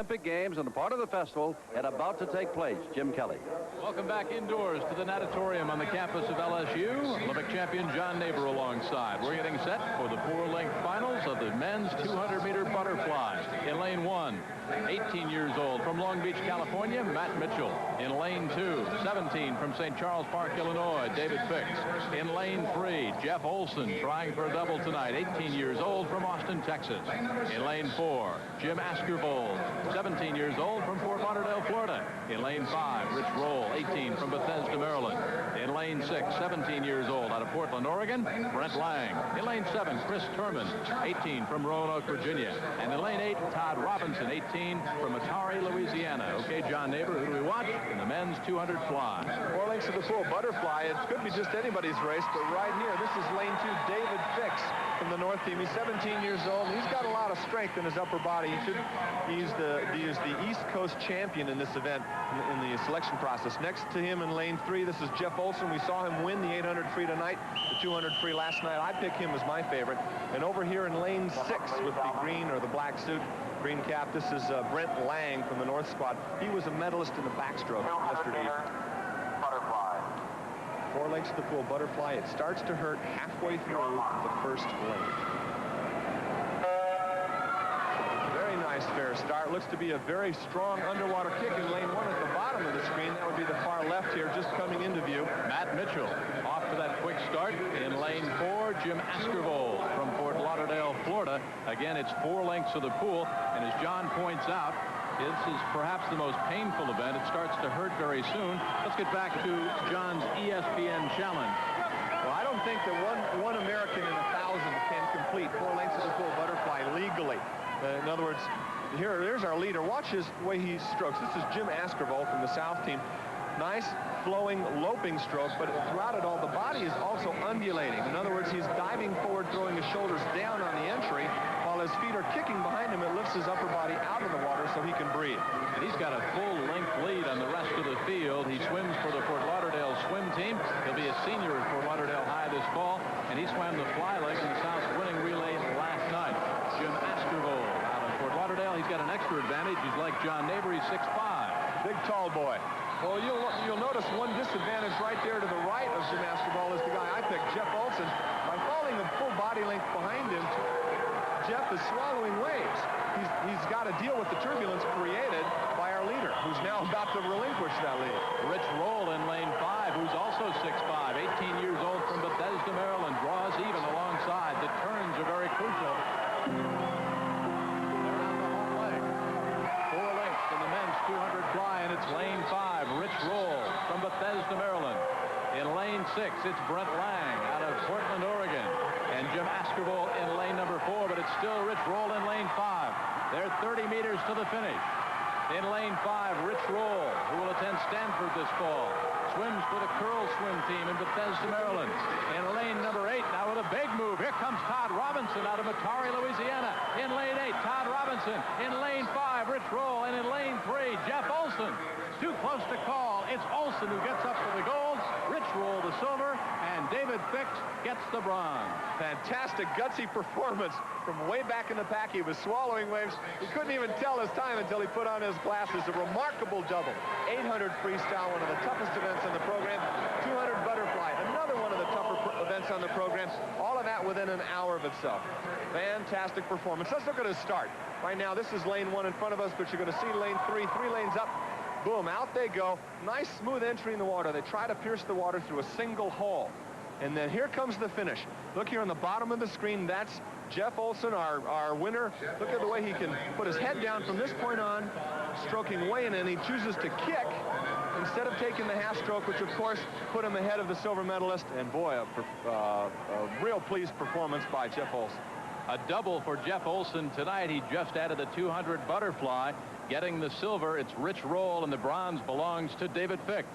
Olympic Games and a part of the festival and about to take place. Jim Kelly. Welcome back indoors to the natatorium on the campus of LSU. Olympic champion John Neighbor alongside. We're getting set for the four-length finals of the men's 200-meter butterfly. In lane 1, 18 years old from Long Beach, California, Matt Mitchell. In lane 2, 17 from St. Charles Park, Illinois, David Fix. In lane 3, Jeff Olsen trying for a double tonight, 18 years old from Austin, Texas. In lane 4, Jim Askervold, 17 years old from Fort Lauderdale, Florida. In lane 5, Rich Roll, 18 from Bethesda, Maryland. In lane 6, 17 years old out of Portland, Oregon, Brent Lang. In lane 7, Chris Turman, 18 from Roanoke, Virginia. And in lane 8, Todd Robinson, 18 from Metairie, Louisiana. Okay, John Neighbor, who do we watch in the men's 200 fly? 4 lengths of the full butterfly. It could be just anybody's race, but right here, this is lane 2, David Fix from the North team. He's 17 years old, and he's got a lot of strength in his upper body. He is the East Coast champion in this event in the selection process. Next to him in lane 3, this is Jeff Olsen. We saw him win the 800 free tonight, the 200 free last night. I pick him as my favorite. And over here in lane 6 with the green or the black suit, green cap, this is Brent Lang from the North squad. He was a medalist in the backstroke yesterday. Butterfly. 4 lengths of the full butterfly. It starts to hurt halfway through the first length. Very nice fair start. Looks to be a very strong underwater kick in lane 1 at the bottom of the screen. That would be the far left here, just coming into view. Matt Mitchell off to that quick start. In lane 4, Jim Askervold from Fort Lauderdale, Florida. Again, it's 4 lengths of the pool, and as John points out, this is perhaps the most painful event. It starts to hurt very soon. Let's get back to John's ESPN challenge. Well, I don't think that one American in 1,000 can complete 4 lengths of the full butterfly legally. In other words, here's our leader. Watch his way he strokes. This is Jim Askervold from the South team. Nice flowing loping stroke, but throughout it all, the body is also undulating. In other words, he's diving forward, throwing his shoulders down on the entry, while his feet are kicking behind him. It lifts his upper body out of the water so he can breathe. And he's got a full-length lead on the rest of the field. He swims for the Fort Lauderdale swim team. He'll be a senior at Fort Lauderdale High this fall, and he swam the fly leg in the South's winning relay last night. Jim Askervold out of Fort Lauderdale. He's got an extra advantage. He's like John Neighbor. He's 6'5". Big, tall boy. Well, you'll notice one disadvantage right there to the right of Jim Askervold is the guy I picked, Jeff Olsen. By falling a full body length behind him, Jeff is swallowing waves. He's got to deal with the turbulence created by our leader, who's now about to relinquish that lead. Rich Roll in lane 5, who's also 6'5", 18 years old from Bethesda, Maryland, draws even alongside. The turns are very crucial. They're on the home leg. 4 lengths in the men's 200 fly, and it's lane 5, Rich Roll from Bethesda, Maryland. In lane 6, it's Brent Lang out of Portland, Oregon. And Jim Askervold in lane number 4, but it's still Rich Roll in lane 5. They're 30 meters to the finish. In lane 5, Rich Roll, who will attend Stanford this fall, swims for the curl swim team in Bethesda, Maryland. In lane number 8, now with a big move, here comes Todd Robinson out of Metairie, Louisiana. In lane 8, Todd Robinson. In lane 5, Rich Roll. And in lane 3, Jeff Olsen. Too close to call. It's Olsen who gets up for the gold. Rich Roll the silver, and David Fix gets the bronze. Fantastic, gutsy performance from way back in the pack. He was swallowing waves. He couldn't even tell his time until he put on his glasses. A remarkable double. 800 freestyle, one of the toughest events on the program. 200 butterfly, another one of the tougher events on the program. All of that within an hour of itself. Fantastic performance. Let's look at his start. Right now, this is lane 1 in front of us, but you're going to see lane 3, 3 lanes up. Boom, out they go. Nice smooth entry in the water. They try to pierce the water through a single hole. And then here comes the finish. Look here on the bottom of the screen. That's Jeff Olsen, our winner. Look at the way he can put his head down from this point on, stroking way in, and he chooses to kick instead of taking the half stroke, which of course put him ahead of the silver medalist. And boy, a real pleased performance by Jeff Olsen. A double for Jeff Olsen tonight. He just added the 200 butterfly, getting the silver. It's Rich Roll, and the bronze belongs to David Fix.